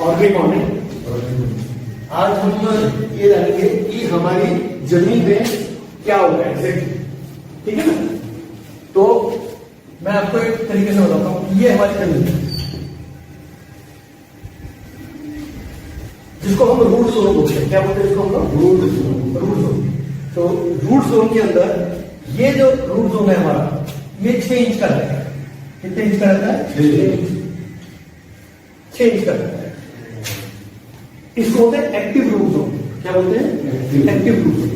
Organic. आज हम ये जानेंगे कि हमारी जमीन में क्या होगा एग्जैक्टली, ठीक है ना। तो मैं आपको एक तरीके से बताता हूँ, ये हमारी जमीन है जिसको हम रूट जोन बोलते हैं। क्या बोलते हैं इसको हम लोग? Root zone. तो रूट जोन के अंदर ये जो रूट जोन है हमारा, ये 6 इंच का रहता है। कितने इंच का रहता है? 6 इंच का रहता है। इसको बोलते हैं एक्टिव रूट जोन। क्या बोलते हैं? Active root zone.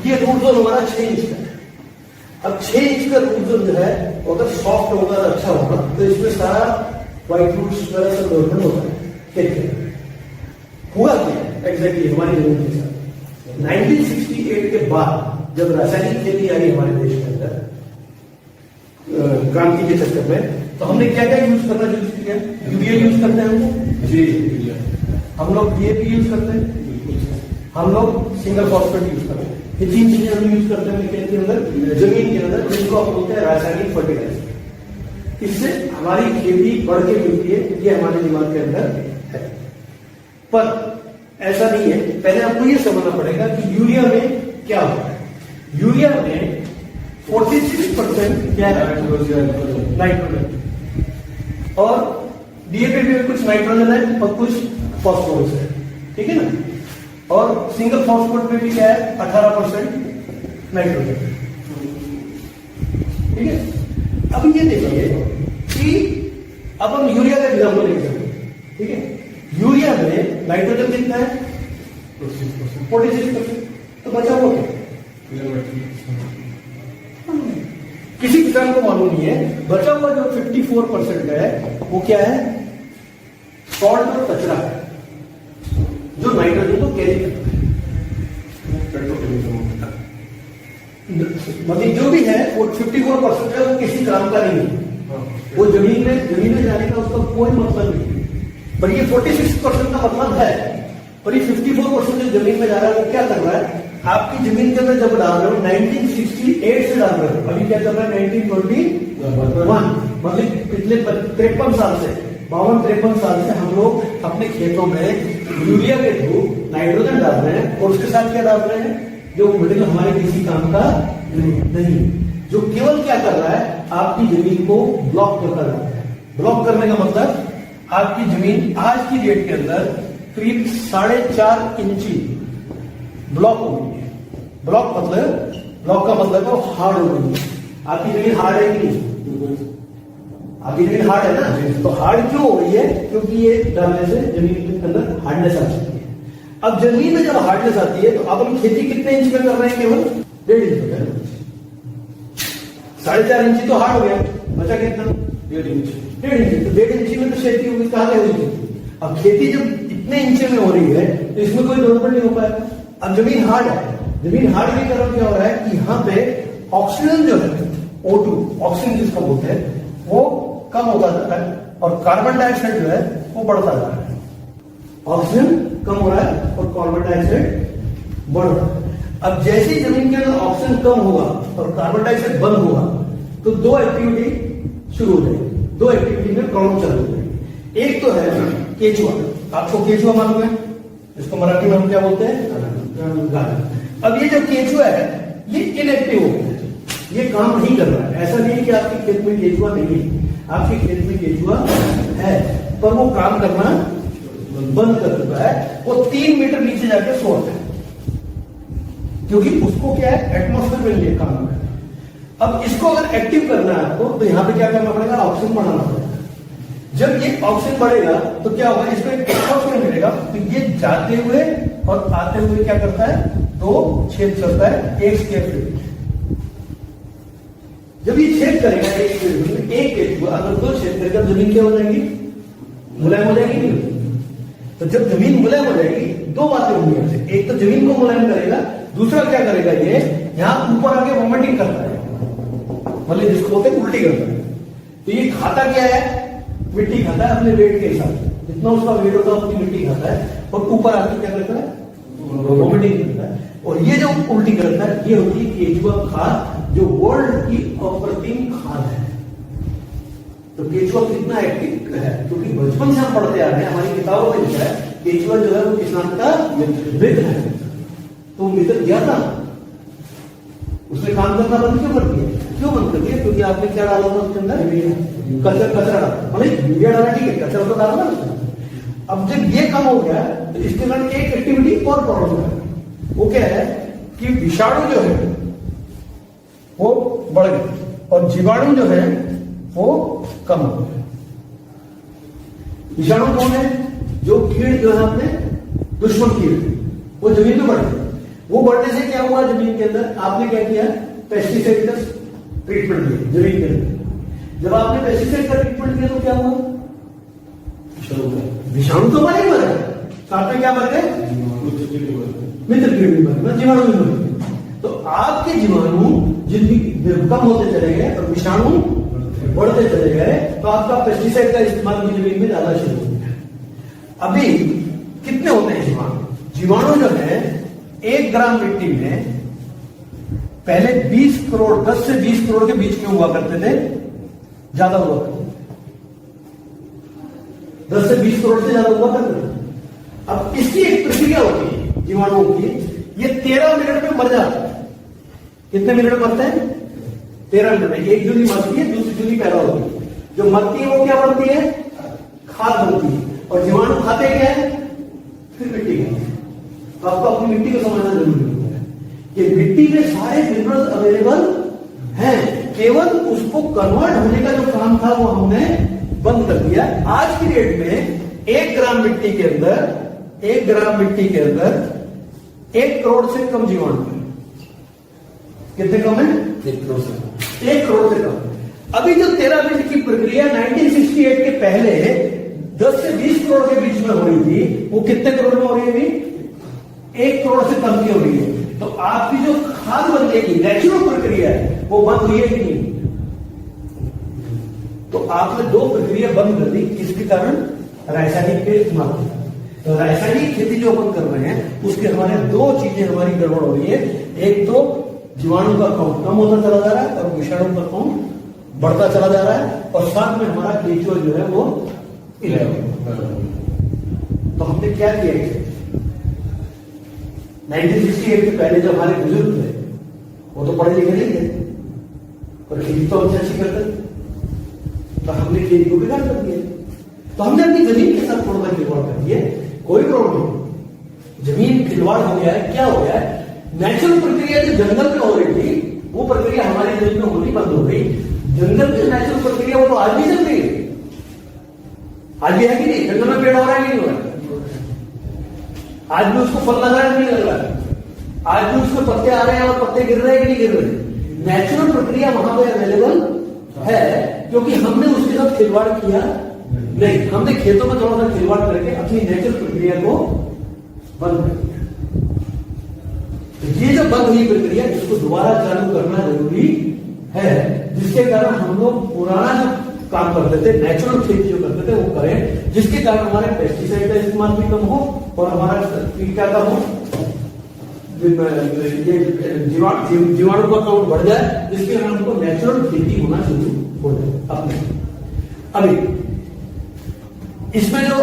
ये रूट जोन हमारा 6 इंच का है। अब 6 इंच का रूट जोन जो है अगर सॉफ्ट होगा, अच्छा होगा, तो इसमें सारा व्हाइट रूट वगैरह सब डेवलपमेंट होता है। ठीक है, हुआ क्या एग्जैक्टली हमारी जमीन के साथ 1968 के बाद जब रासायनिक खेती आई हमारे देश के अंदर क्रांति के चक्कर में, तो हमने क्या क्या यूज करना शुरू किया? यूरिया यूज करते हैं हम लोग डीएपी यूज करते हैं, हम लोग सिंगल फॉस्फेट यूज करते हैं। ये 3 चीजें हम यूज करते हैं खेत के अंदर, जमीन के अंदर, जिनको हम बोलते हैं रासायनिक फर्टिलाइजर। इससे हमारी खेती बढ़ के मिलती है, ये हमारे दिमाग के अंदर है। पर ऐसा नहीं है। पहले आपको ये समझना पड़ेगा कि यूरिया में क्या होता है। यूरिया में 46% क्या है? नाइट्रोजन। और डीएपी में कुछ नाइट्रोजन है और कुछ फॉस्फोरस है, ठीक है ना। और सिंगल फॉस्फेट में भी क्या है? 18% नाइट्रोजन, ठीक है। अब ये देखिए कि अब हम यूरिया का एग्जाम्पल लेंगे, ठीक है। यूरिया में नाइट्रोजन कितना है? 46%। तो बचा हुआ क्या? किसी किसान को मालूम नहीं है। बचा हुआ जो 54% है वो क्या है? सॉल्ट और कचरा है, जो नाइट्रोजन को कैरी करता है। मतलब जो भी है वो 54% है, वो किसी काम का नहीं है। वो जमीन में जाने का उसका कोई मतलब नहीं। पर ये 46% का मतलब है। पर ये 54% जो जमीन में जा रहा है वो क्या कर रहा है? आपकी जमीन के अंदर जब डाल रहे हो 1968 से डाल रहे हो, अभी क्या कर रहा है? 1921, मतलब पिछले 53 साल से, 52-53 साल से हम लोग अपने खेतों में यूरिया के थ्रू नाइट्रोजन डाल रहे हैं। और उसके साथ क्या डाल रहे हैं? जो मटेरियल हमारे किसी काम का नहीं, जो केवल क्या कर रहा है? आपकी जमीन को ब्लॉक करता जाता है। ब्लॉक करने का मतलब आपकी जमीन आज की डेट के अंदर करीब 4.5 इंची ब्लॉक हो गई है। ब्लॉक का मतलब है हार्ड हो गई है। आपकी जमीन हार्ड है कि नहीं? आपकी जमीन हार्ड है ना। तो हार्ड क्यों हो गई है? क्योंकि ये डालने से जमीन के अंदर हार्डनेस आ सकती है। अब जमीन में जब हार्डनेस आती है तो अब हम खेती कितने इंच में कर रहे हैं? केवल 1.5 इंच में। 4.5 इंची तो हार्ड हो गया, बचा कितना? 1.5 इंच। 1.5 इंची में तो खेती होगी, कहां गई हुई? अब खेती जब इतने इंचे में हो रही है तो इसमें कोई डेवलपमेंट नहीं हो पाएगा। अब जमीन हार्ड है। जमीन हार्ड के कारण क्या हो रहा है कि यहाँ पे ऑक्सीजन जो है, O2 ऑक्सीजन जिसको बोलते हैं, वो कम होता जाता है और कार्बन डाइऑक्साइड जो है वो बढ़ता जा रहा है। ऑक्सीजन कम हो रहा है और कार्बन डाइऑक्साइड बढ़ रहा है। अब जैसे ही जमीन के अंदर ऑक्सीजन कम होगा और कार्बन डाइऑक्साइड बंद होगा तो 2 एक्टिविटी शुरू हो जाएगी। 2 एक्टिविटी में प्रॉब्लम चालू हो जाएगी। एक तो है केचुआ। आपको केचुआ मालूम है? इसको मराठी में हम क्या बोलते हैं? गाजर। अब ये जो केचुआ है ये इनएक्टिव हो गया है, ये काम नहीं कर रहा है। ऐसा नहीं कि आपके खेत में केचुआ नहीं है, आपके खेत में केचुआ है, पर वो काम करना बंद कर चुका है। वो 3 मीटर नीचे जाके सो रहा है, क्योंकि उसको क्या है? एटमॉस्फेयर में लिए काम है। अब इसको अगर एक्टिव करना है आपको, तो यहां पे क्या करना पड़ेगा? ऑक्सीजन बढ़ाना पड़ेगा। जब ये ऑक्सीजन बढ़ेगा तो क्या होगा? इसको एक एटमॉस्फेयर मिलेगा, तो ये जाते हुए और आते हुए क्या करता है? 2 छेद करता है 1 स्क्वायर फीट। जब ये छेद करेगा 1 स्क्वायर फीट में, एक केचुआ अगर 2 छेद करेगा, जमीन क्या हो जाएगी? मुलायम हो जाएगी। तो जब जमीन मुलायम हो जाएगी, 2 बातें होंगी हमसे। एक तो जमीन को मुलायम करेगा, दूसरा क्या करेगा? ये यहां ऊपर आके मोमेंटिंग करता है, मतलब जिसको बोलते हैं उल्टी करता है। तो ये खाता क्या है? मिट्टी खाता है अपने वेट के हिसाब से। जितना उसका वेट होता है उतनी मिट्टी खाता है और ऊपर आके क्या करता है? वोमिटिंग करता है। और ये जो उल्टी करता है ये होती है केचुआ खाद, जो वर्ल्ड की अप्रतिम खाद है। तो केचुआ कितना एक्टिव है? क्योंकि बचपन से हम पढ़ते आ रहे हैं, हमारी किताबों में लिखा है केचुआ जो है वो किसान का मित्र है। तो मित्र गया था, उसने काम करना बंद क्यों कर दिया? क्यों बंद कर दिया? क्योंकि आपने क्या डाला था उसके अंदर? कचरा डाला। यूरिया डाला, ठीक है, कचरा तो डाला ना। अब जब ये कम हो गया तो इसके कारण एक एक्टिविटी और प्रॉब्लम है, वो क्या है कि विषाणु जो है वो बढ़ गए और जीवाणु जो है वो कम हो गए। विषाणु कौन है? जो कीड़ जो है अपने दुश्मन कीड़, वो जमीन में बढ़ गए। वो बढ़ने से क्या हुआ जमीन के अंदर? आपने क्या किया? पेस्टिसाइड का ट्रीटमेंट दिया जमीन के अंदर। जब आपने पेस्टिसाइड का ट्रीटमेंट किया तो क्या हुआ? विषाणु तो मर ही मर गए, साथ में क्या मर गए? मित्र कीड़ भी मर गए, जीवाणु भी मर गए। तो आपके जीवाणु जिंदगी कम होते चले गए और विषाणु बढ़ते चले गए, तो आपका पेस्टिसाइड का इस्तेमाल भी जमीन में ज्यादा शुरू हो गया। अभी कितने होते हैं जीवाणु? जीवाणु जो है 1 ग्राम मिट्टी में पहले 20 करोड़ 10 से 20 करोड़ के बीच में हुआ करते थे, ज्यादा हुआ करते थे, 10 से 20 करोड़ से ज्यादा हुआ करते थे। अब इसकी एक प्रक्रिया होती है जीवाणुओं की, ये 13 मिनट में मर जाता है। कितने मिनट में मरते हैं? 13 मिनट में। एक जूनी मरती है, दूसरी जूनी पैदा होती है। जो मरती है वो क्या बनती है? खाद बनती है। और जीवाणु खाते क्या है? फिर मिट्टी खाते हैं। तो आपको अपनी मिट्टी को समझना जरूरी है। ये मिट्टी में सारे मिनरल्स अवेलेबल हैं, केवल उसको कन्वर्ट होने का जो काम था वो हमने बंद कर दिया। आज की डेट में 1 ग्राम मिट्टी के अंदर 1 ग्राम मिट्टी के अंदर 1 करोड़ से कम जीवाणु है। कितने कम है? 1 करोड़ से 1 करोड़ से कम। अभी जो 13 मिनट की प्रक्रिया 1968 के पहले 10 से 20 करोड़ के बीच में हो रही थी, वो कितने करोड़ में हो रही है? 1 करोड़ से कम की हो रही है। तो आपकी जो खाद बनने की नेचुरल प्रक्रिया है वो बंद हुई है कि नहीं? तो आपने 2 प्रक्रिया बंद कर दी, किसके कारण? रासायनिक के इस्तेमाल के कारण। तो रासायनिक खेती जो अपन कर रहे हैं उसके हमारे 2 चीजें हमारी गड़बड़ हो रही है। एक तो जीवाणु का काउंट कम होता चला जा रहा है और विषाणु का काउंट बढ़ता चला जा रहा है, और साथ में हमारा केचुआ जो है वो 11। तो हमने क्या किया? 1968 के पहले जो हमारे बुजुर्ग थे वो तो पढ़े लिखे नहीं थे, और खेती तो हमसे अच्छी करते थे, तो हमने खेती को बिगाड़ कर दिया। तो हमने अपनी जमीन के साथ थोड़ा खिलवाड़ कर दिया। कोई प्रॉब्लम नहीं, जमीन खिलवाड़ हो गया है। क्या हो गया है? नेचुरल प्रक्रिया जो जंगल में हो रही थी वो प्रक्रिया हमारे जमीन में होनी बंद हो गई। जंगल की नेचुरल प्रक्रिया वो तो आज भी चल रही है। आज भी है कि नहीं? जंगल में पेड़ हो रहा है कि नहीं हो रहा है? आज भी उसको फल लग रहा है नहीं लग रहा है? आज भी उसमें पत्ते आ रहे हैं और पत्ते गिर रहे हैं कि नहीं गिर रहे? नेचुरल प्रक्रिया वहां पर अवेलेबल है, क्योंकि हमने उसके साथ खिलवाड़ किया नहीं। हमने खेतों में थोड़ा सा खिलवाड़ करके अपनी नेचुरल प्रक्रिया को बंद कर दिया। तो ये जो बंद हुई प्रक्रिया, इसको दोबारा चालू करना जरूरी है, जिसके कारण हम लोग पुराना जो काम करते थे, नेचुरल खेती जो करते थे वो करें, जिसके कारण हमारे पेस्टिसाइड का इस्तेमाल भी कम हो और हमारा क्या कम हो, जीवाणु का काउंट बढ़ जाए, जिसके कारण हमको नेचुरल खेती होना शुरू हो जाए अपने। अभी इसमें जो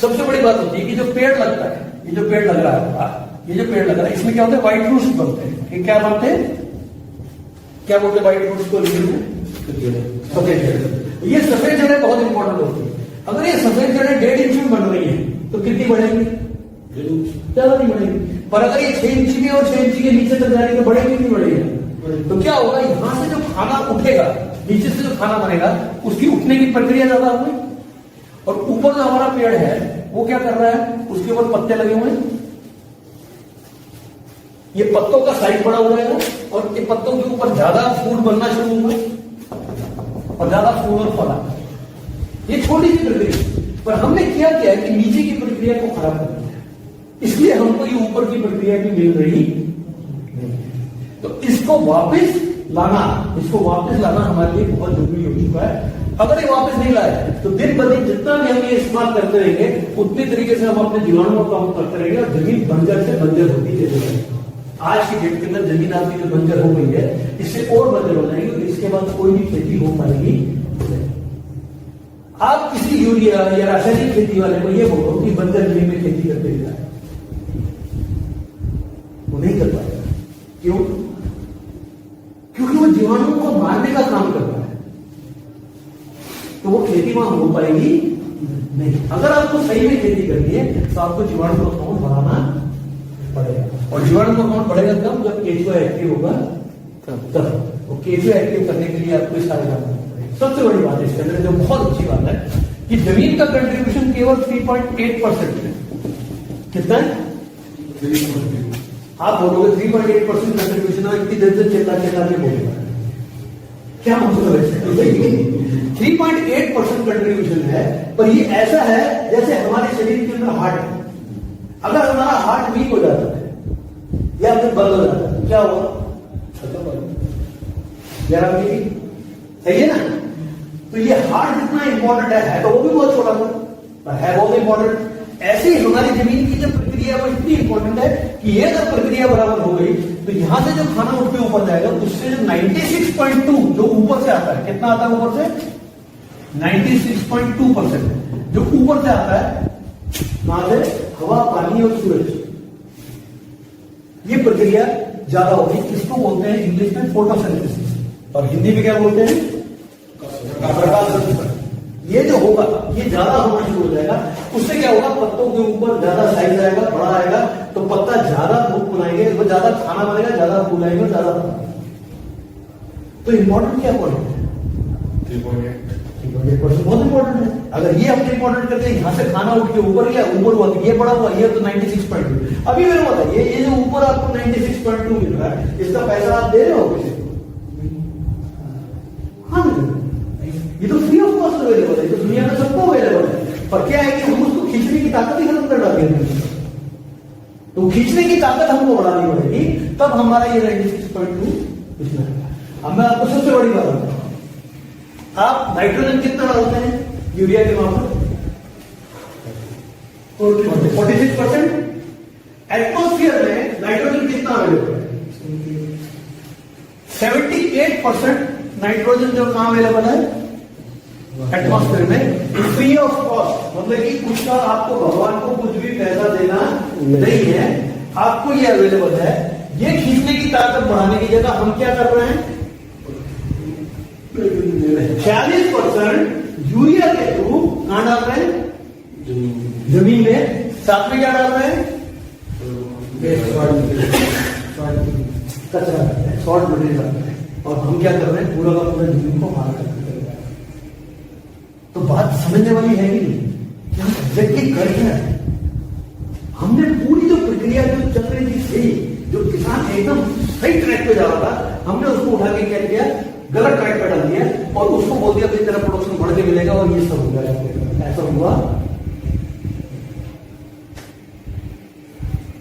सबसे बड़ी बात होती है कि जो पेड़ लगता है, ये जो पेड़ लग रहा है, ये जो पेड़ लग रहा है, इसमें क्या होता है? व्हाइट रूट्स बनते हैं। ये क्या बनते हैं? क्या बोलते हैं व्हाइट रूट्स को? सफेद जड़ें। ये सफेद जड़ें बहुत इंपॉर्टेंट होती है। अगर ये सफेद जड़ें 1.5 इंच में बन रही है तो कितनी बढ़ेंगी? ज्यादा नहीं बढ़ेगी। पर अगर ये 6 इंच की और 6 इंच के नीचे तक जाएगी तो बढ़ेगी नहीं बढ़ेगी? तो क्या होगा? यहां से जो खाना उठेगा, नीचे से जो खाना बनेगा, उसकी उठने की प्रक्रिया ज्यादा होगी। और ऊपर जो हमारा पेड़ है वो क्या कर रहा है? उसके ऊपर पत्ते लगे हुए हैं, ये पत्तों का साइज बड़ा हो जाएगा और ये पत्तों के ऊपर ज्यादा फूल बनना शुरू हुए और ज्यादा फूल और फल आता है। ये छोटी सी प्रक्रिया, पर हमने क्या किया है कि नीचे की प्रक्रिया को खराब कर दिया, इसलिए हमको ये ऊपर की प्रक्रिया भी मिल रही नहीं। तो इसको वापस लाना हमारे लिए बहुत जरूरी हो चुका है। अगर ये वापस नहीं लाए तो दिन ब दिन जितना भी हम ये इस्तेमाल करते रहेंगे उतनी तरीके से हम अपने जीवाणुओं का काम करते रहेंगे और जमीन बंजर से बंजर होती जाएगी। आज की डेट के अंदर जमीन आपकी जो बंजर हो गई है, इससे और बंजर हो जाएगी और इसके बाद कोई भी खेती हो पाएगी। आप किसी यूरिया या रासायनिक खेती वाले को ये बोलो कि बंजर जमीन में खेती करते हुए वो नहीं कर पाएगा। क्यों? क्योंकि वो जीवाणुओं को मारने का काम करता है, तो वो खेती वहां हो पाएगी नहीं। अगर आपको सही में खेती करनी है तो आपको जीवाणु का काउंट बढ़ाना पड़ेगा, और जीवाणु का काउंट बढ़ेगा तब जब केचुआ एक्टिव होगा तब। तो केचुआ एक्टिव करने के लिए आपको इस सारे काम करना पड़ेगा। सबसे बड़ी बात है इसके अंदर जो बहुत अच्छी बात है कि जमीन का कंट्रीब्यूशन केवल 3.8% है। कितना है? आप बोलोगे 3.8% कंट्रीब्यूशन है, इतनी देर से चिल्ला के बोलेगा, क्या मतलब है? 3.8% कंट्रीब्यूशन है, पर ये ऐसा है जैसे हमारे शरीर के अंदर हार्ट है। अगर हमारा हार्ट वीक हो जाता है या फिर बंद हो जाता है, क्या होगा? जरा सही है ना? तो ये हार्ट जितना इंपॉर्टेंट है तो वो भी बहुत छोटा था, पर है बहुत इंपॉर्टेंट। ऐसे ही हमारी जमीन की जो प्रक्रिया वो इतनी इंपॉर्टेंट है कि ये जब प्रक्रिया बराबर हो गई तो यहां से जब खाना उठ के ऊपर जाएगा उससे जो 96.2 जो ऊपर से आता है, कितना आता है ऊपर से? 96.2% जो ऊपर से आता है, कहां से? हवा, पानी और सूरज। ये प्रक्रिया ज्यादा होगी। इसको बोलते हैं इंग्लिश में फोटोसिंथेसिस, और हिंदी में क्या बोलते हैं? प्रकाश संश्लेषण। ये जो होगा ये ज्यादा होना शुरू हो जाएगा। उससे क्या होगा? पत्तों के ऊपर ज्यादा साइज आएगा, बड़ा आएगा, तो पत्ता ज्यादा फूल बनाएंगे, वो ज्यादा खाना बनेगा, ज्यादा फूल आएंगे, ज्यादा। तो इंपॉर्टेंट क्या पॉइंट है? 3.8% बहुत इंपॉर्टेंट है। अगर ये अपने इंपॉर्टेंट करते हैं, यहां से खाना उठ के ऊपर गया, ऊपर हुआ, ये बड़ा हुआ, ये तो 96.2। अभी मेरे को बताइए, ये जो ऊपर आपको 96.2 मिल रहा है, इसका पैसा आप दे रहे हो किसी को? हाँ, ये तो फ्री ऑफ कॉस्ट अवेलेबल है, तो दुनिया में सबको अवेलेबल है। पर क्या है कि हम उसको खींचने की ताकत ही खत्म कर डालते हैं। तो खींचने की ताकत हमको बढ़ानी पड़ेगी, तब हमारा ये 96.2 इसमें आएगा। अब मैं आपको सबसे बड़ी बात बताऊं, आप नाइट्रोजन कितना डालते हैं यूरिया के मामले? 46%। एटमॉस्फेयर में नाइट्रोजन कितना अवेलेबल है? 78% नाइट्रोजन जो कहां अवेलेबल है? एटमॉस्फेयर में, फ्री ऑफ कॉस्ट। मतलब कि उसका आपको भगवान को कुछ भी पैसा देना नहीं है, आपको ये अवेलेबल है। ये खींचने की ताकत बढ़ाने की जगह हम क्या कर रहे हैं? 40% यूरिया के थ्रू कहां डाल रहे हैं? जमीन में। साथ में क्या डाल रहे हैं? कचरा, सॉल्ट मटेरियल डाल रहे हैं। और हम क्या कर रहे हैं? पूरा का पूरा जमीन को मार कर रहे हैं। तो बात समझने वाली है कि नहीं? एग्जैक्टली कर क्या है? हमने पूरी जो प्रक्रिया जो चल रही थी सही, जो किसान एकदम सही ट्रैक पे जा रहा था, हमने उसको उठा के क्या किया? गलत ट्रैक पे डाल दिया, और उसको बोल दिया कि तेरा प्रोडक्शन बढ़ के मिलेगा, और ये सब हो गया। ऐसा हुआ?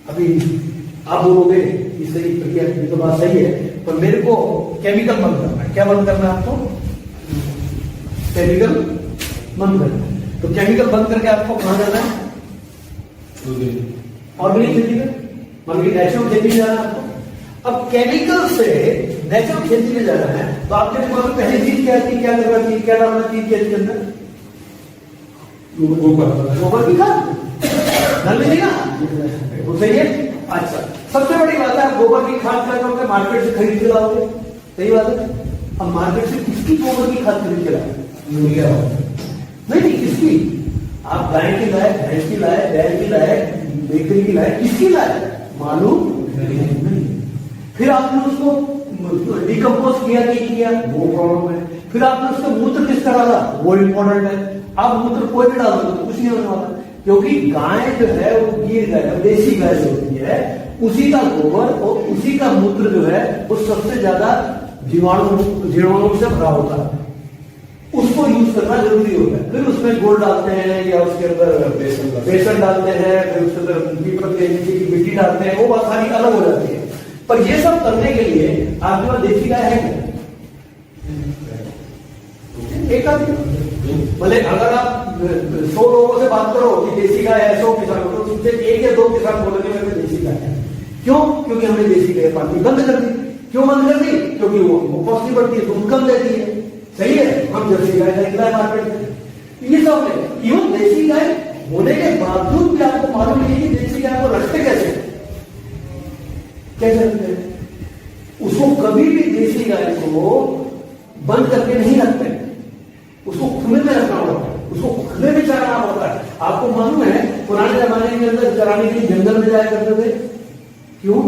अभी आप बोलोगे कि सही प्रक्रिया, ये तो बात सही है, पर मेरे को केमिकल बंद करना है। क्या बंद करना है आपको? केमिकल बंद करना है। तो केमिकल बंद करके आपको कहां जाना है? ऑर्गेनिक खेती में, मतलब नेचुरल खेती में जाना है आपको। अब केमिकल से नेचुरल खेती में जाना है, तो आपने पहली चीज क्या थी? क्या करना चाहिए? क्या डालना चाहिए खेत के अंदर? गोबर की खाद डाल दीजिएगा, वो सही है। अच्छा, सबसे बड़ी बात है, आप गोबर की खाद क्या करोगे? मार्केट से खरीद के लाओगे, सही बात है। अब मार्केट से किसकी गोबर की खाद खरीद के लाए? यूरिया। नहीं, किसकी? आप गाय की लाए, भैंस की लाए, बैल की लाए, बेकरी की लाए, किसकी लाए? मालूम नहीं। फिर आपने उसको डिकम्पोज किया नहीं किया, वो प्रॉब्लम है। फिर आपने उसका मूत्र किसका डाला, वो इंपॉर्टेंट है। आप मूत्र कोई भी डाल दो तो कुछ नहीं होने वाला, क्योंकि गाय जो है वो गिर गाय, देसी गाय जो होती है, उसी का गोबर और उसी का मूत्र जो है वो सबसे ज्यादा जीवाणुओं से भरा होता है। उसको यूज करना जरूरी होता है। फिर उसमें गुड़ डालते हैं, या उसके अंदर बेसन डालते हैं, फिर उसके अंदर पीपल की मिट्टी डालते हैं, वो बात सारी अलग हो जाती है। पर ये सब करने के लिए आपके पास देसी गाय है क्या? एक आदमी, बोले अगर आप 100 लोगों से बात करो कि देसी गाय है, 100 किसान तो तुमसे 1 या 2 किसान बोलेंगे मेरे में देसी गाय है। क्यों? क्योंकि हमने देसी गाय पालनी बंद कर दी। क्यों बंद कर दी? क्योंकि वो कॉस्टली बढ़ती है, दूध कम देती है, सही है। हम जर्सी गाय खरीदना है मार्केट में, ये सब है। इवन देसी गाय होने के बावजूद भी आपको मालूम नहीं कि देसी गाय को रखते कैसे रखते हैं। उसको कभी भी देसी गाय को बंद करके नहीं रखते, उसको खुले में रखना पड़ता है, उसको खुले में चराना पड़ता है। आपको मालूम है पुराने जमाने के अंदर चराने के लिए जंगल में जाया करते थे। क्यों?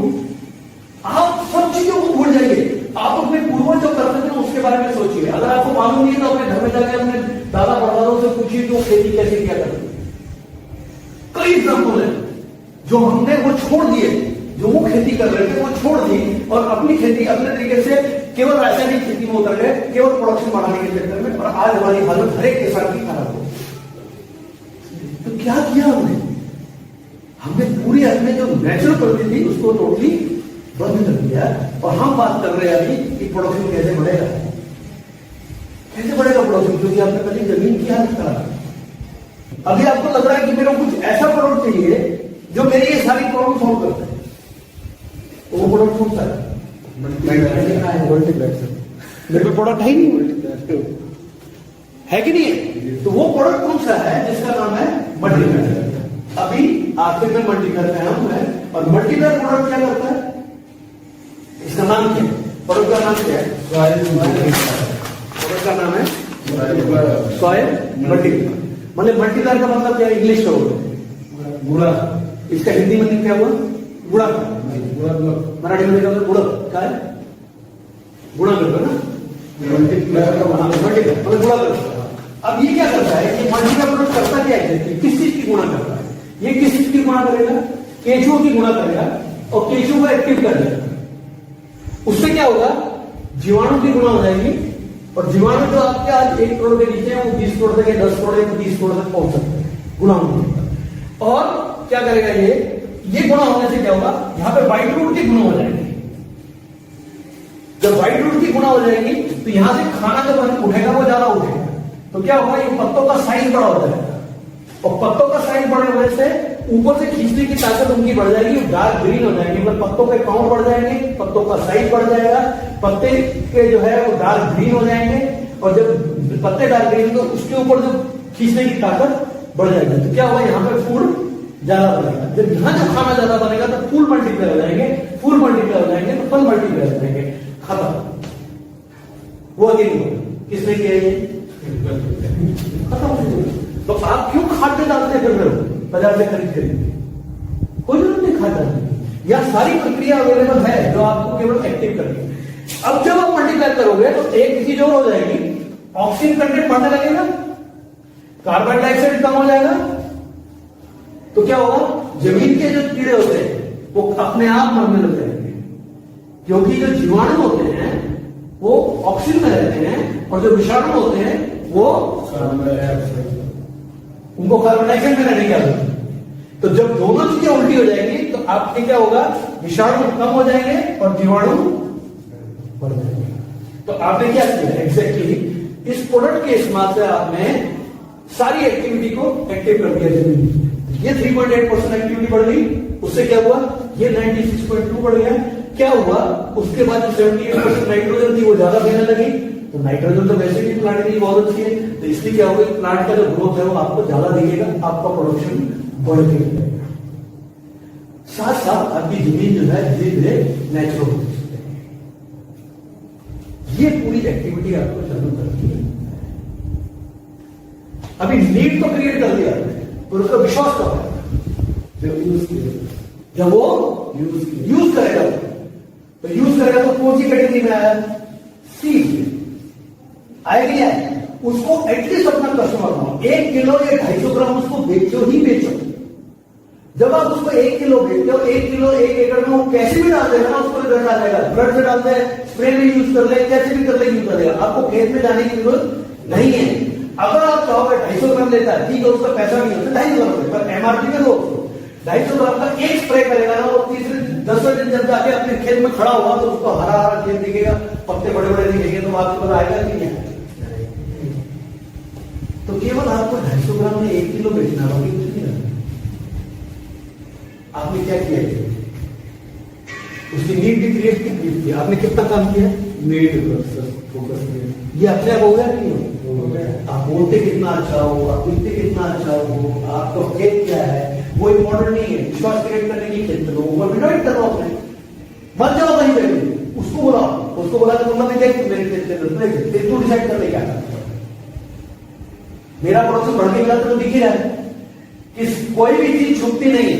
आप सब चीजों को भूल जाइए, आप अपने पूर्वज जो करते थे उसके बारे में सोचिए। अगर आपको मालूम नहीं है तो अपने घर में जाकर अपने दादा परदादों से पूछिए कि वो खेती कैसे किया करते। कई एग्जाम्पल है जो हमने वो छोड़ दिए, जो वो खेती कर रहे थे वो छोड़ दी और अपनी खेती अपने तरीके से केवल रासायनिक खेती में उतर गए, केवल प्रोडक्शन बढ़ाने के चक्कर में, और आज हमारी हालत हर एक किसान की खराब हो। तो क्या किया हमने? हमने पूरी अपने जो नेचुरल प्रकृति थी उसको टोटली बंद कर दिया और हम बात कर रहे हैं अभी कि प्रोडक्शन कैसे बढ़ेगा, कैसे बढ़ेगा प्रोडक्शन, क्योंकि आपने पहले जमीन की हालत खराब है। अभी आपको लग रहा है कि मेरे को कुछ ऐसा प्रोडक्ट चाहिए जो मेरी ये सारी प्रॉब्लम सॉल्व करता है, तो वो प्रोडक्ट कौन सा है? मेरे प्रोडक्ट है ही नहीं, है कि नहीं है? तो वो प्रोडक्ट कौन सा है जिसका नाम है मल्टीप्लायर। अभी आखिर में मल्टीप्लायर का नाम है, और मल्टीप्लायर प्रोडक्ट क्या करता है? इसका नाम क्या है? प्रोडक्ट का नाम क्या है? प्रोडक्ट का नाम है सॉइल मल्टीप्लायर। मतलब मल्टीप्लायर का मतलब क्या है? इंग्लिश का होगा गुड़ा, इसका हिंदी में क्या हुआ? गुड़ा। मराठी में क्या होगा? गुड़ा। क्या है? गुणा करता है ना, मल्टीप्लायर मतलब गुणा करता है। अब ये क्या करता है? ये मल्टीप्लायर प्रोडक्ट करता क्या है? किस चीज की गुणा करता है? ये किस चीज की गुणा करेगा? केचुओं की गुणा करेगा और केचुओं को एक्टिव कर देगा। उससे क्या होगा? जीवाणु की गुणा हो जाएगी, और जीवाणु जो आपके आज 1 करोड़ के नीचे है वो 20 करोड़ तक, 10 करोड़ या 30 करोड़ तक पहुंच सकते हैं गुणा होने। और क्या करेगा ये गुणा होने से क्या होगा? यहां पे व्हाइट रूट की गुणा हो जाएगी। जब व्हाइट रूट की गुणा हो जाएगी तो यहां से खाना जो उठेगा वो ज्यादा उठेगा, तो क्या होगा? ये पत्तों का साइज बड़ा हो जाएगा, और पत्तों का साइज बड़े होने से ऊपर से खींचने की ताकत उनकी बढ़ जाएगी, डार्क ग्रीन हो जाएंगे, मतलब पत्तों के काउंट बढ़ जाएंगे, पत्तों का साइज बढ़ जाएगा, पत्ते के जो है वो डार्क ग्रीन हो जाएंगे, और जब पत्ते डार्क ग्रीन तो उसके ऊपर जो खींचने की ताकत बढ़ जाएगी। तो क्या होगा? यहाँ पे फूड ज्यादा बनेगा। जब यहाँ जो खाना ज्यादा बनेगा तो फूल मल्टीप्लाई हो जाएंगे, फूल मल्टीप्लाई हो जाएंगे तो फल मल्टीप्लाई हो जाएंगे। खत्म। वो अगेन किसने किया ये? खत्म। तो आप क्यों खाद्य डालते फिर रहे हो बाजार से खरीद? कोई जरूरत नहीं खाद डालने की, यह सारी प्रक्रिया अवेलेबल है जो आपको केवल एक्टिव करनी है। अब जब आप मल्टीप्लाई करोगे तो एक चीज और हो जाएगी, ऑक्सीजन कंटेंट बढ़ने लगेगा, कार्बन डाइऑक्साइड कम हो जाएगा, तो क्या होगा? जमीन के जो कीड़े होते हैं वो अपने आप मरने लग जाएंगे, क्योंकि जो जीवाणु होते हैं वो ऑक्सीजन में रहते हैं, और जो विषाणु होते हैं वो उनको कार्बन डाइऑक्साइड में रहने की आदत है। तो जब दोनों चीजें उल्टी हो जाएंगी तो आपके क्या होगा? विषाणु कम हो जाएंगे और जीवाणु बढ़ जाएंगे। तो आपने क्या किया? एग्जैक्टली इस प्रोडक्ट के इस्तेमाल से आपने सारी एक्टिविटी को एक्टिव कर दिया जमीन। ये 3.8% एक्टिविटी बढ़ गई, उससे क्या हुआ? ये 96.2 बढ़ गया। क्या हुआ? उसके बाद जो 78% नाइट्रोजन थी वो ज्यादा देने लगी, तो नाइट्रोजन तो वैसे भी प्लांट के लिए बहुत अच्छी है, तो इसलिए क्या होगा? प्लांट का जो ग्रोथ है वो आपको ज्यादा दिखेगा, आपका प्रोडक्शन बढ़ के जाएगा। साथ साथ आपकी जमीन जो है धीरे धीरे नेचुरल हो सकती है। ये पूरी एक्टिविटी आपको चालू करनी है। अभी नीड तो क्रिएट कर दिया पर उसका विश्वास कब है? जब वो यूज करेगा, तो यूज करेगा तो कौन सी कैटेगरी में आया? सी आएगी। उसको एटलीस्ट अपना कस्टमर बनाओ, 1 किलो या 250 ग्राम उसको बेचो ही बेचो। जब आप उसको 1 किलो बेचते हो, 1 किलो 1 एकड़ में वो कैसे भी डाल देगा ना, उसको रिजल्ट आ जाएगा। ब्लड से डाल दे, स्प्रे में यूज कर ले, कैसे भी कर ले यूज करेगा, आपको खेत में जाने की जरूरत नहीं है। अगर आप चाहोगे 250 ग्राम लेता है, ठीक है, उसका पैसा नहीं होता 250 ग्राम, पर एमआरपी में दो 250 ग्राम का एक स्प्रे करेगा ना, वो तीसरे 10वें दिन जब जाके अपने खेत में खड़ा हुआ तो उसको हरा हरा खेत दिखेगा, पत्ते बड़े बड़े दिखेंगे, तो आपको पता आएगा नहीं है। तो केवल आपको 250 ग्राम में 1 किलो बेचना, बाकी कुछ नहीं रखना। आपने क्या किया? उसकी नीड भी क्रिएट की, आपने कितना काम किया? नीड फोकस, ये अपने आप हो गया नहीं हो गया? बोलते कितना अच्छा हो, आप लिखते कितना अच्छा हो, आपका खेत क्या है, वो इम्पोर्टेंट नहीं है। विश्वास क्रिएट करने की खेत करो, ऊपर डिवाइड करो अपने, मत जाओ कहीं पे भी, उसको बोला कि तुम भी देख मेरे खेत के अंदर तू डिसाइड कर ले क्या करना। मेरा प्रोडक्शन बढ़ के मिला तो दिख ही रहा है कि कोई भी चीज छुपती नहीं,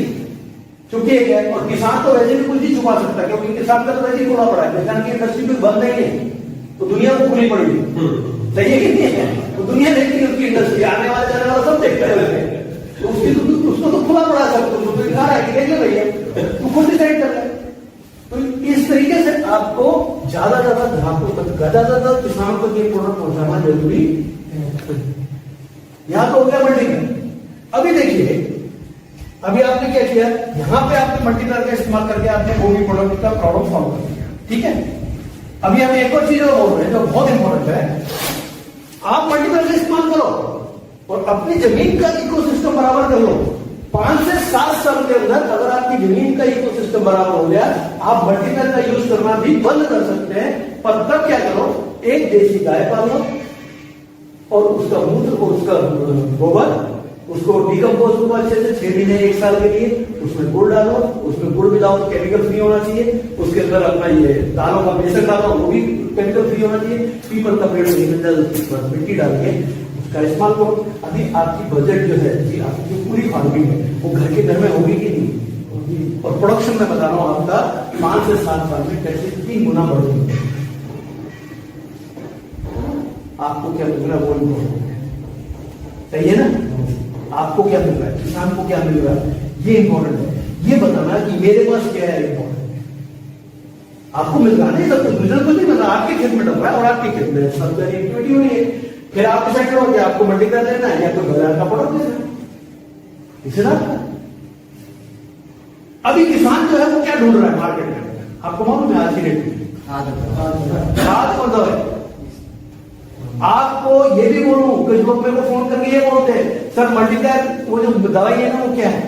चूंकि है। और किसान तो वैसे भी कुछ नहीं छुपा सकता, क्योंकि किसान का तो वैसे ही खुला पड़ा है, किसान की इंडस्ट्री भी बंद नहीं है, तो दुनिया को खुली पड़ी है, सही है कि नहीं है? तो दुनिया देखती है उसकी इंडस्ट्री, आने वाला जाने वाला सब देखता है, तो उसको तो खुला पड़ा सब कुछ, तो दिखा रहा है कि देख भैया तू खुद डिसाइड कर रहा है। तो इस तरीके से आपको ज्यादा ग्राहकों तक, ज्यादा किसानों तक ये प्रोडक्ट पहुंचाना जरूरी है। यहां तो हो गया मल्टीप्लायर। अभी देखिए, अभी आपने क्या किया, यहां पे आपने मल्टीप्लायर का इस्तेमाल करके आपने वो भी प्रोडक्ट का प्रॉब्लम सॉल्व कर दिया, ठीक है। अभी हम एक और चीज और बोल रहे हैं जो बहुत इंपॉर्टेंट है, आप मल्टीप्लायर का इस्तेमाल करो और अपनी जमीन का इकोसिस्टम बराबर कर लो। 5 से 7 साल के अंदर अगर आपकी जमीन का इकोसिस्टम बराबर हो गया, आप मल्टीप्लायर का यूज करना भी बंद कर सकते हैं। पर तब क्या करो, एक देसी गाय पालो और उसका मूत्र को, उसका गोबर, उसको डिकम्पोज करो अच्छे से 6 महीने 1 साल के लिए, उसमें गुड़ डालो, उसमें गुड़ मिलाओ तो केमिकल फ्री होना चाहिए, उसके अंदर अपना ये दालों का बेसन डालो वो भी केमिकल फ्री होना चाहिए, पीपल का पेड़ मिट्टी डाल के उसका इस्तेमाल करो। अभी आपकी बजट जो है जी, आपकी जो पूरी फार्मिंग है वो घर के घर में होगी कि नहीं, और प्रोडक्शन में बता रहा हूं आपका 5 से 7 साल में कैसे 3 गुना बढ़ गई। आपको क्या मिल रहा है वो इम्पोर्टेंट है, सही है ना। आपको क्या मिल रहा है, किसान को क्या मिल रहा है, ये इंपॉर्टेंट है। ये बताना कि मेरे पास क्या है इंपॉर्टेंट है। आपको मिल रहा नहीं, सब कुछ रिजल्ट तो नहीं मिल रहा, आपके खेत में डल रहा है और आपके खेत में सब एक्टिविटी हो रही है। फिर आप डिसाइड करो कि आपको मल्टीप्लायर लेना है या कोई बाजार का प्रोडक्ट लेना है, इसे ना। अभी किसान जो है वो क्या ढूंढ रहा है मार्केट में, आपको मालूम है आज की डेट में खाद और दवाई। आपको ये भी बोलूं, कुछ लोग मेरे को फोन करके ये बोलते हैं, सर मल्टीप्लायर वो जो दवाई है ना वो क्या है,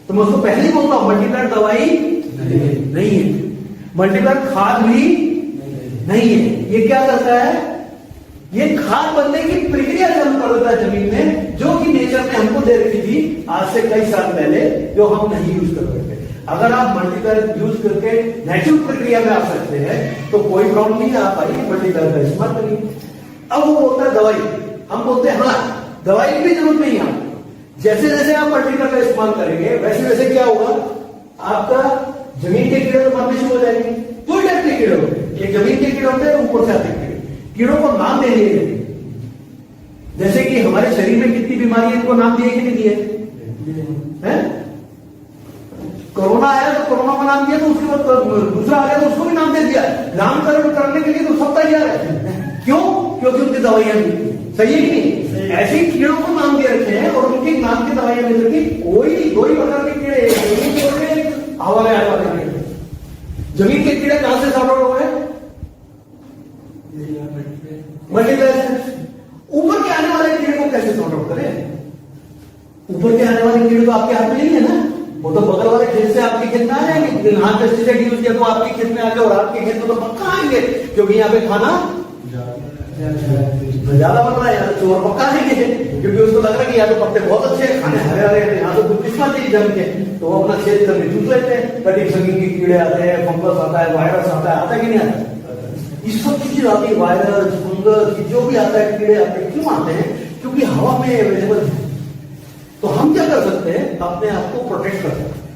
तो मैं उसको पहले ही बोलता हूं मल्टीप्लायर दवाई नहीं है, मल्टीप्लायर खाद भी नहीं है। ये क्या करता है, ये खाद बनने की प्रक्रिया चालू कर देता है जमीन में, जो कि नेचर ने हमको दे रखी थी आज से कई साल पहले, जो हम नहीं यूज कर रहे थे। अगर आप मल्टीप्लायर यूज करके नेचुरल प्रक्रिया में आ सकते हैं तो कोई प्रॉब्लम नहीं है, आप आइए मल्टीप्लायर का इस्तेमाल करिए। अब वो बोलता है दवाई, हम बोलते हैं हाँ दवाई की भी जरूरत नहीं है। जैसे जैसे आप मल्टीप्लायर का इस्तेमाल करेंगे वैसे वैसे क्या होगा, आपका जमीन के कीड़े तो मरने शुरू हो जाएंगे। दो टाइप के कीड़े होते हैं, एक जमीन के कीड़े होते हैं, ऊपर से आते कीड़े। कीड़ों को नाम दे दिए, जैसे कि हमारे शरीर में कितनी बीमारी है इनको नाम दिए कि नहीं दिए हैं। कोरोना आया तो कोरोना का नाम दिया, तो उसके बाद दूसरा आ गया तो उसको भी नाम दे दिया। नामकरण करने के लिए तो सब तैयार है, क्यों? क्योंकि उनकी दवाइयां मिलती, सही है कि नहीं। ऐसे कीड़ों को नाम दे रखे हैं और उनके नाम की दवाइयां मिल रही। कोई दो ही प्रकार के कीड़े, हवा में आने वाले कीड़े। जमीन के कीड़े कहां से सॉर्ट आउट हो गए, मल्टीप्लायर। ऊपर के आने वाले कीड़े को कैसे सॉर्ट आउट करें, ऊपर के आने वाले कीड़े तो आपके हाथ में नहीं है ना, वो तो बगल वाले खेत से आपके खेत में आ जाएंगे। यहाँ पेस्टिसाइड यूज किया तो आपके खेत में आ गए और आपके खेत में तो पक्का आएंगे, क्योंकि यहाँ पे खाना ज्यादा बन रहा है, यहाँ चोर पक्का आएंगे, क्योंकि उसको लग रहा है कि यहाँ तो पत्ते बहुत अच्छे हैं, खाने हरे हरे हैं, यहाँ तो कुछ किस्मत चीज जम के, तो वो अपना खेत करके चूस लेते हैं। कटिंग सगिंग के कीड़े आते हैं, फंगस आता है, वायरस आता है कि नहीं आता, ये सब चीजें आती है, वायरस फंगस जो भी आता है, कीड़े आते हैं। क्यों आते हैं, क्योंकि हवा में अवेलेबल है। तो हम क्या कर सकते हैं, अपने आप को प्रोटेक्ट कर सकते हैं।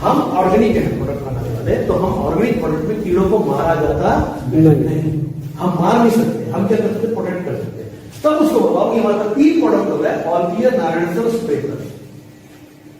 हम ऑर्गेनिक प्रोडक्ट बनाने वाले, तो हम ऑर्गेनिक प्रोडक्ट में कीड़ों को मारा जाता नहीं, हम मार नहीं सकते। हम क्या कर सकते, प्रोटेक्ट कर सकते हैं। तब उसको बताओ कि हमारा 3 प्रोडक्ट हो गया, ऑल क्लियर, नारायण स्प्रे कर।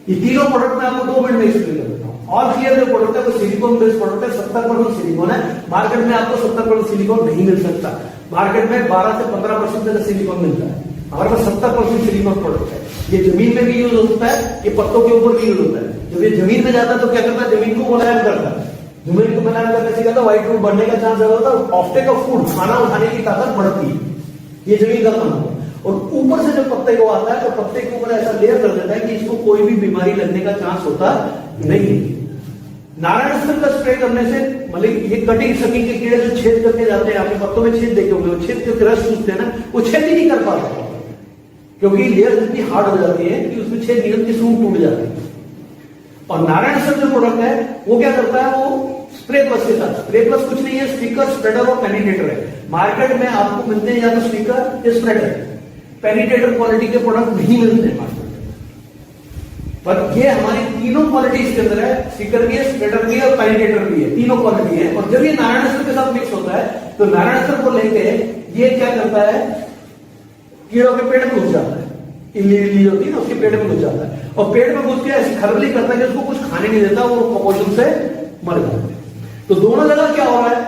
ये तीनों प्रोडक्ट में आपको 2 मिनट में एक्सप्लेन कर देता हूं। ऑल क्लियर जो प्रोडक्ट है वो सिलिकॉन बेस्ड प्रोडक्ट है, 70% सिलिकॉन है। मार्केट में आपको 70% सिलिकॉन नहीं मिल सकता, मार्केट में 12 से 15% तक सिलिकॉन मिलता है। हमारे पास 70% सिलिकॉन प्रोडक्ट है। ये जमीन में भी यूज होता है, ये पत्तों के ऊपर भी यूज होता है। जब ये जमीन में जाता है तो क्या करता है, जमीन को मुलायम करता है। जमीन को मुलायम करने से क्या होता है, व्हाइट रूट बढ़ने का चांस ज्यादा होता है, ऑफ्टेक ऑफ फूड, खाना उठाने की ताकत बढ़ती है। ये जमीन का काम है। और ऊपर से जब पत्ते को आता है तो पत्ते के ऊपर ऐसा लेयर कर देता है कि इसको कोई भी बीमारी लगने का चांस होता नहीं। नारायण स्प्रे का स्प्रे करने से, मतलब ये कटिंग सकिंग के कीड़े जो छेद करके जाते हैं, आपके पत्तों में छेद देखे होंगे, वो छेद करके रस चूसते हैं ना, वो छेद ही नहीं कर पाता, क्योंकि लेयर इतनी हार्ड हो जाती है कि उसमें छेद निकल के सूंड टूट जाती है। और नारायण सर जो प्रोडक्ट है वो क्या करता है, वो स्प्रे प्लस के साथ, स्प्रे प्लस कुछ नहीं है, स्पीकर, स्प्रेडर और पेनिट्रेटर है। मार्केट में आपको मिलते हैं या तो स्पीकर या स्प्रेडर, पेनिट्रेटर क्वालिटी के प्रोडक्ट नहीं मिलते हैं मार्केट में, पर ये हमारी तीनों क्वालिटी इसके अंदर है, स्पीकर भी है, स्प्रेडर भी है और पेनिट्रेटर भी है, तीनों क्वालिटी है। और जब ये नारायण सर के साथ मिक्स होता है तो नारायण सर को लेके ये क्या करता है, कीड़ों के पेट में घुस जाता है, इल्ली होती है ना उसके पेट में घुस जाता है, और पेट में घुस के ऐसी खरबली करता है कि उसको कुछ खाने नहीं देता, वो कुपोषण से मर जाता है। तो दोनों जगह क्या हो रहा है,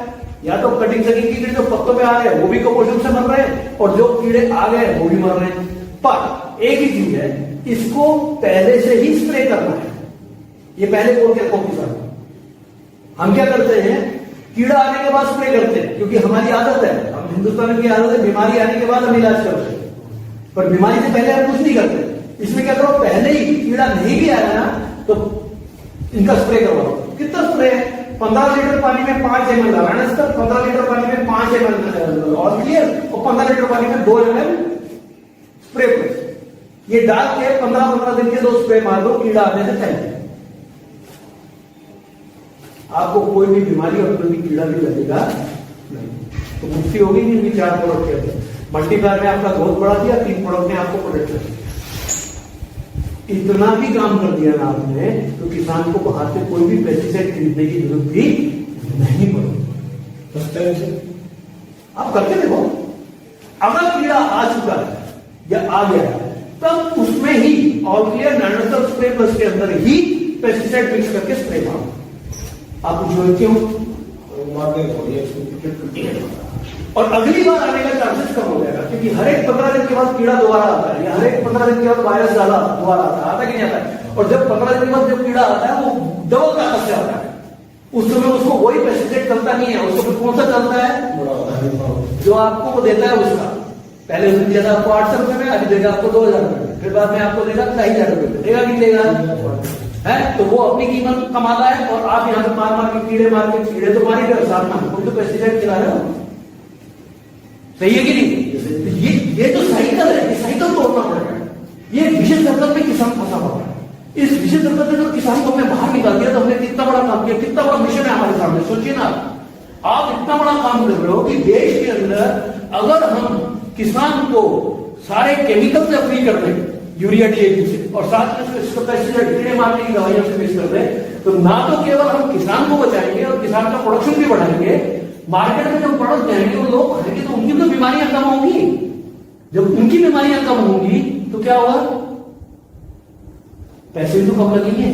या तो कटिंग से की कीड़े जो पत्तों पे आ रहे हैं वो भी कुपोषण से मर रहे हैं, और जो कीड़े आ गए वो भी मर रहे हैं। पर एक ही चीज है, इसको पहले से ही स्प्रे करना है, ये पहले बोल के रखो किसान। हम क्या करते हैं, कीड़ा आने के बाद स्प्रे करते हैं, क्योंकि हमारी आदत है, हम हिंदुस्तान की आदत है बीमारी आने के बाद हम इलाज करते हैं, पर बीमारी से पहले हम कुछ नहीं करते। इसमें क्या करो, पहले ही कीड़ा नहीं भी आया ना तो इनका स्प्रे करवाओ। कितना स्प्रे है, 15 लीटर पानी में 5 ml डालना है, 15 लीटर पानी में 5 ml और क्लियर, और 15 लीटर पानी में 2 ml स्प्रे प्लस, ये डाल के 15-15 दिन के 2 स्प्रे मार दो कीड़ा आने से पहले। आपको कोई भी बीमारी और कोई भी कीड़ा नहीं लगेगा नहीं, तो मुक्ति होगी नहीं। 4 प्रोडक्ट के अंदर मल्टीप्लायर में आपका ग्रोथ बढ़ा दिया, 3 प्रोडक्ट ने आपको प्रोटेक्ट कर दिया। इतना भी काम कर दिया ना आपने, तो किसान को बाहर से कोई भी पेस्टिसाइड खरीदने की जरूरत भी नहीं पड़ेगी। आप करके देखो, अगर कीड़ा आ चुका है या आ गया है तब उसमें ही all clear nitrogen spray plus के अंदर ही पेस्टिसाइड मिक्स करके स्प्रे मारो। आप पूछो क्यों, और अगली बार आने का चांसेस कम हो जाएगा, क्योंकि हर एक 15 दिन के बाद कीड़ा दोबारा आता है, या हर एक 15 दिन के बाद वायरस ज्यादा दोबारा आता है कि नहीं आता है। और जब 15 दिन के बाद जब कीड़ा आता है वो डबल ताकत से आता है, उस समय उसको वही पेस्टिसाइड चलता नहीं है, उसको कौन सा चलता है जो आपको वो देता है उसका। पहले उसने दिया था आपको 800 रुपए में, अभी देगा आपको 2000 रुपए में, फिर बाद में आपको देगा 4000 रुपए में, देगा कि देगा है। तो वो अपनी कीमत कमाता है, और आप यहाँ पे मार मार के कीड़े मार के, कीड़े तो मारी गए साथ में तो पेस्टिसाइड खिला रहे हो, सही है कि नहीं। ये तो साइकिल है, ये साइकिल तोड़ना पड़ेगा। ये विशेष सर्कल में किसान फंसा हुआ है, इस विशेष सर्कल में जो किसान को हमने बाहर निकाल दिया, तो हमने कितना बड़ा काम किया, कितना बड़ा मिशन है हमारे सामने। सोचिए ना, आप इतना बड़ा काम कर रहे हो कि देश के अंदर अगर हम किसान को सारे केमिकल से फ्री कर दें, यूरिया डीएपी से, और साथ में इसको पेस्टिसाइड कीड़े मारने की दवाइयों से मिक्स कर दें, तो ना तो केवल हम किसान को बचाएंगे और किसान का प्रोडक्शन भी बढ़ाएंगे, मार्केट में जब प्रोडक्ट जाएंगे वो लोग खाएंगे तो उनकी तो बीमारियां कम होंगी। जब उनकी बीमारियां कम होंगी तो क्या होगा, पैसे तो कम लगेंगे।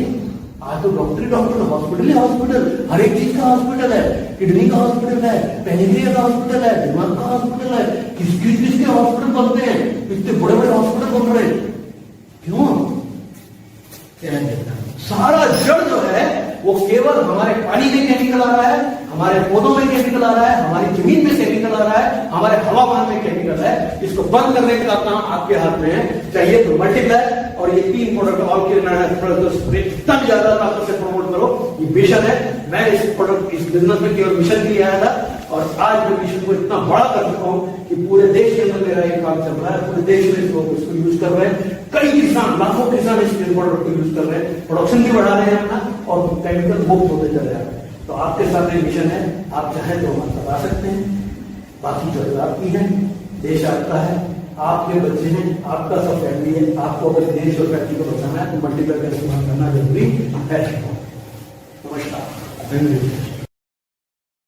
आज तो डॉक्टर हॉस्पिटल है, हॉस्पिटल हर एक चीज का हॉस्पिटल है, किडनी का हॉस्पिटल है, पेनिट्रिया का हॉस्पिटल है, दिमाग का हॉस्पिटल है, किसके हॉस्पिटल बनते हैं, इतने बड़े बड़े हॉस्पिटल बन रहे हैं, क्यों? सारा जड़ जो है वो केवल हमारे पानी में केमिकल आ रहा है, हमारे पौधों में केमिकल आ रहा है, हमारी जमीन में केमिकल आ रहा है, हमारे हवामान में केमिकल है। इसको बंद करने का काम आपके हाथ में है। चाहिए तो मल्टीप्लाई और ये 3 प्रोडक्ट और जितना भी ज्यादा ताकत से प्रमोट करो, ये मिशन है। मैं इस प्रोडक्ट इस बिजनेस में केवल मिशन के लिए आया था, और आज मैं मिशन को इतना बड़ा कर चुका हूं कि पूरे देश के अंदर मेरा ये काम चल रहा है, पूरे देश में इसको यूज कर रहे हैं। कई किसान, लाखों किसान इस प्रोडक्ट को यूज कर रहे हैं, प्रोडक्शन भी बढ़ा रहे हैं अपना, और केमिकल मुक्त होते चले जा रहे हैं। तो आपके सामने मिशन है, आप चाहें तो हमारे साथ आ सकते हैं। बाकी जो आपकी है, देश आपका है, आपके बच्चे हैं, आपका सब फैमिली है। आपको अगर देश और फैमिली को बचाना है तो मल्टीप्लाई का इस्तेमाल करना जरूरी है। नमस्कार।